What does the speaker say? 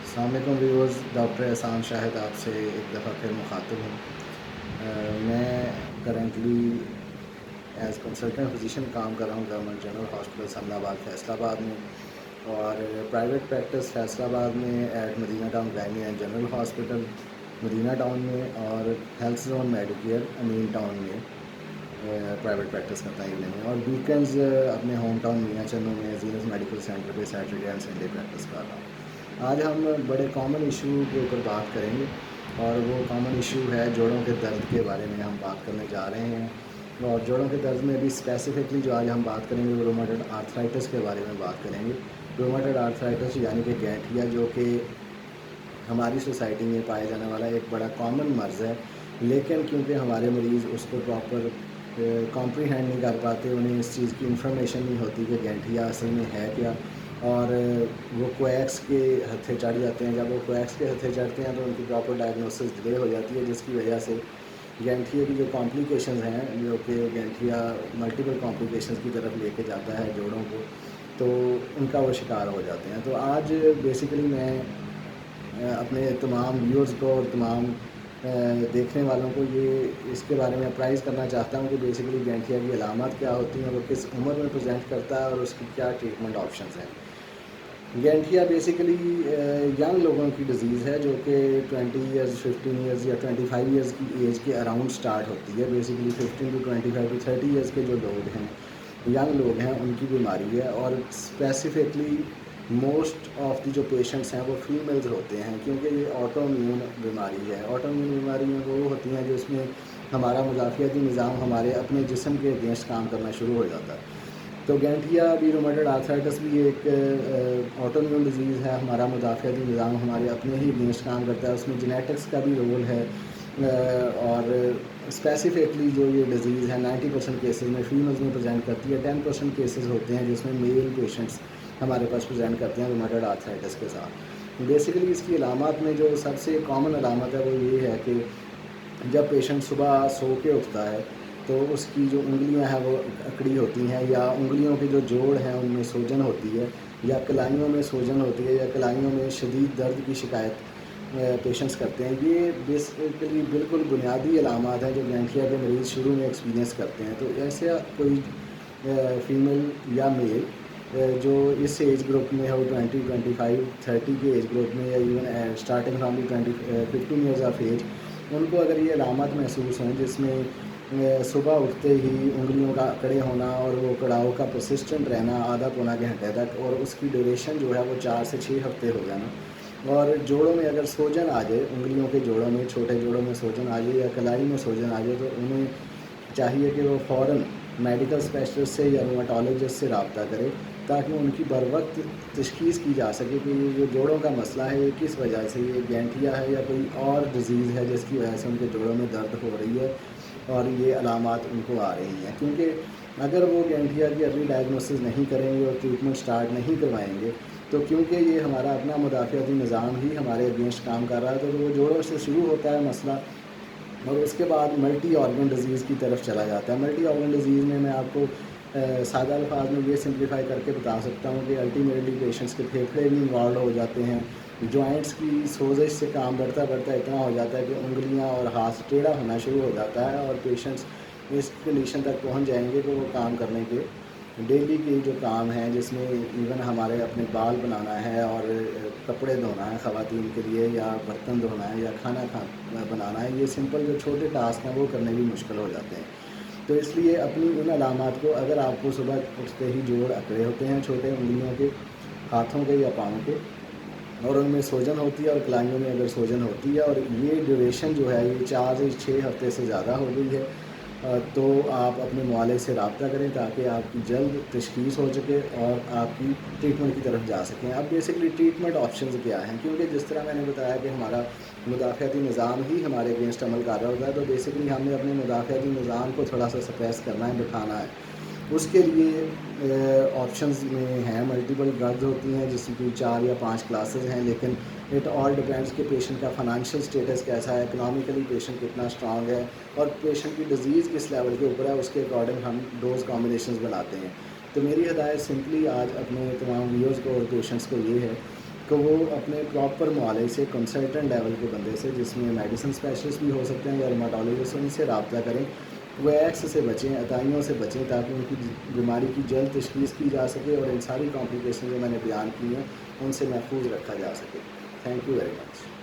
السلام علیکم viewers, doctor احسان شاہد آپ سے ایک دفعہ پھر مخاطب ہوں۔ میں کرنٹلی ایز کنسلٹنٹ فزیشین کام کر رہا ہوں گورنمنٹ جنرل ہاسپٹل سمنا آباد فیصل آباد میں، اور پرائیویٹ پریکٹس فیصل آباد میں at Madina town gynae and general hospital Madina town میں، اور health zone medicare Amin town میں پرائیویٹ پریکٹس کرتا ہے ایوننگ میں، اور ویکینڈز اپنے ہوم ٹاؤن میاں چنو میں زینت میڈیکل سینٹر پہ سیٹرڈے اینڈ سنڈے پریکٹس کر رہا ہوں۔ آج ہم بڑے کامن ایشو کے اوپر بات کریں گے، اور وہ کامن ایشو ہے جوڑوں کے درد کے بارے میں ہم بات کرنے جا رہے ہیں۔ اور جوڑوں کے درد میں بھی اسپیسیفکلی جو آج ہم بات کریں گے وہ رومیٹڈ آرتھرائٹس کے بارے میں بات کریں گے۔ رومیٹڈ آرتھرائٹس یعنی کہ گینٹھیا، جو کہ ہماری سوسائٹی میں پائے جانے والا ایک بڑا کامن مرض ہے، لیکن کیونکہ ہمارے مریض اس کو پراپر کمپریہینڈ نہیں کر پاتے، انہیں اس چیز کی انفارمیشن نہیں ہوتی کہ گینٹھیا اصل میں ہے کیا، اور وہ کویکس کے ہتھے چڑھ جاتے ہیں۔ جب وہ کویکس کے ہتھے چڑھتے ہیں تو ان کی پراپر ڈائگنوسس ڈیلے ہو جاتی ہے، جس کی وجہ سے گینٹھیا کی جو کمپلیکیشنز ہیں، جو کہ گینٹھیا ملٹیپل کمپلیکیشنز کی طرف لے کے جاتا ہے جوڑوں کو، تو ان کا وہ شکار ہو جاتے ہیں۔ تو آج بیسیکلی میں اپنے تمام ویورز کو اور تمام دیکھنے والوں کو یہ اس کے بارے میں اپرائز کرنا چاہتا ہوں کہ بیسیکلی گینٹھیا کی علامات کیا ہوتی ہیں، وہ کس عمر میں پریزنٹ کرتا ہے، اور اس کی کیا ٹریٹمنٹ آپشنز ہیں۔ گینٹھیا بیسیکلی ینگ لوگوں کی ڈیزیز ہے، جو کہ 20 ایئرز 15 ایئرز یا 25 ایئرز کی ایج کے اراؤنڈ سٹارٹ ہوتی ہے۔ بیسیکلی 15 to 25 to 30 ایئرز کے جو لوگ ہیں، ینگ لوگ ہیں، ان کی بیماری ہے، اور اسپیسیفکلی موسٹ آف دی جو پیشنٹس ہیں وہ فیمیلز ہوتے ہیں، کیونکہ یہ آٹو امیون بیماری ہے۔ آٹو امیون بیماریاں وہ ہوتی ہیں جس میں ہمارا مدافعتی نظام ہمارے اپنے جسم کے اگینسٹ کام کرنا شروع ہو جاتا ہے۔ تو گینٹھیا بھی، رومیٹڈ آرتھرائٹس بھی ایک آٹو امیون ڈیزیز ہے۔ ہمارا مدافعتی نظام ہمارے اپنے ہی اگینسٹ کام کرتا ہے، اس میں جینیٹکس کا بھی رول ہے، اور اسپیسیفکلی جو یہ ڈیزیز ہے 90% کیسز میں فیمیلز میں پریزنٹ کرتی ہے، 10% کیسز ہوتے ہیں جس میں میل پیشنٹس ہمارے پاس پریزنٹ کرتے ہیں رومیٹڈ آرتھرائٹس کے ساتھ۔ بیسیکلی اس کی علامات میں جو سب سے کامن علامت ہے وہ یہ ہے کہ جب پیشنٹ صبح سو کے اٹھتا ہے تو اس کی جو انگلیاں ہیں وہ اکڑی ہوتی ہیں، یا انگلیوں کے جو جوڑ ہیں ان میں سوجن ہوتی ہے، یا کلائیوں میں سوجن ہوتی ہے، یا کلائیوں میں شدید درد کی شکایت پیشنٹس کرتے ہیں۔ یہ بیسیکلی بالکل بنیادی علامات ہیں جو گینٹھیا کے مریض شروع میں ایکسپیرینس کرتے ہیں۔ تو ایسا کوئی فیمیل یا میل جو اس ایج گروپ میں ہو، 20 25 30 کے ایج گروپ میں، یا even starting from the 15 years of age, ان کو اگر یہ علامات محسوس ہوں جس میں صبح اٹھتے ہی انگلیوں کا اکڑے ہونا، اور وہ کڑاؤ کا پرسسٹنٹ رہنا آدھا پونا گھنٹے تک، اور اس کی ڈیوریشن جو ہے وہ 4 سے 6 ہفتے ہو جانا، اور جوڑوں میں اگر سوجن آ جائے، انگلیوں کے جوڑوں میں، چھوٹے جوڑوں میں سوجن آ جائے، یا کلائی میں سوجن آ جائے، تو انہیں چاہیے کہ وہ فوراً میڈیکل اسپیشلسٹ سے یا رومیٹالوجسٹ سے رابطہ کرے، تاکہ ان کی بروقت تشخیص کی جا سکے کہ یہ جو جوڑوں کا مسئلہ ہے یہ کس وجہ سے، یہ گینٹھیا ہے یا کوئی اور ڈیزیز ہے جس کی وجہ سے ان کے جوڑوں میں درد ہو رہی ہے اور یہ علامات ان کو آ رہی ہیں۔ کیونکہ اگر وہ گینٹھیا کی ارلی ڈائگنوسس نہیں کریں گے اور ٹریٹمنٹ سٹارٹ نہیں کروائیں گے، تو کیونکہ یہ ہمارا اپنا مدافعتی نظام ہی ہمارے اگینسٹ کام کر رہا ہے، تو وہ جوڑوں سے شروع ہوتا ہے مسئلہ، اور اس کے بعد ملٹی آرگن ڈیزیز کی طرف چلا جاتا ہے۔ ملٹی آرگن ڈیزیز میں آپ کو سادہ الفاظ میں یہ سمپلیفائی کر کے بتا سکتا ہوں کہ الٹیمیٹلی پیشنٹس کے پھیپھڑے بھی انوالوڈ ہو جاتے ہیں، جوائنٹس کی سوزش سے کام بڑھتا بڑھتا اتنا ہو جاتا ہے کہ انگلیاں اور ہاتھ ٹیڑھا ہونا شروع ہو جاتا ہے، اور پیشنٹس اس کنڈیشن تک پہنچ جائیں گے کہ وہ کام کرنے کے ڈیلی کے جو کام ہیں، جس میں ایون ہمارے اپنے بال بنانا ہے اور کپڑے دھونا ہے خواتین کے لیے، یا برتن دھونا ہے، یا کھانا بنانا ہے، یہ سمپل جو چھوٹے ٹاسک ہیں وہ کرنے بھی مشکل ہو جاتے ہیں۔ تو اس لیے اپنی ان علامات کو، اگر آپ کو صبح اٹھتے ہی جوڑ اکڑے ہوتے ہیں چھوٹے انگلیوں کے، ہاتھوں کے یا پاؤں کے، اور ان میں سوجن ہوتی ہے، اور کلائیوں میں اگر سوجن ہوتی ہے، اور یہ ڈیوریشن جو ہے یہ 4 سے 6 ہفتے سے زیادہ ہو گئی ہے، تو آپ اپنے معالج سے رابطہ کریں تاکہ آپ کی جلد تشخیص ہو سکے اور آپ کی ٹریٹمنٹ کی طرف جا سکیں۔ اب بیسکلی ٹریٹمنٹ آپشنز کیا ہیں، کیونکہ جس طرح میں نے بتایا کہ ہمارا مدافعتی نظام ہی ہمارے اگینسٹ عمل کر رہا ہوتا ہے، تو بیسکلی ہم نے اپنے مدافعتی نظام کو تھوڑا سا سپریس کرنا ہے، بٹھانا ہے۔ اس کے لیے آپشنز میں ہیں، ملٹیپل ڈرگز ہوتی ہیں جس کی 4 یا 5 کلاسز ہیں، لیکن اٹ آل ڈپینڈس کہ پیشنٹ کا فائنانشیل اسٹیٹس کیسا ہے، اکنامکلی پیشنٹ کتنا اسٹرانگ ہے، اور پیشنٹ کی ڈیزیز کس لیول کے اوپر ہے، اس کے اکارڈنگ ہم ڈوز کامبینیشنز بناتے ہیں۔ تو میری ہدایت سمپلی آج اپنے تمام ویورز کو اور پیشنٹس کو یہ ہے کہ وہ اپنے پراپر معالج سے کنسلٹنٹ لیول کے بندے سے، جس میں میڈیسن اسپیشلسٹ بھی ہو سکتے ہیں یا روماٹولوجسٹ، ان سے رابطہ کریں. ویکس سے بچیں، عطائیوں سے بچیں، تاکہ ان کی بیماری کی جلد تشخیص کی جا سکے اور ان ساری کمپلیکیشن جو میں نے بیان کی ہیں ان سے محفوظ رکھا جا سکے. Thank you very much.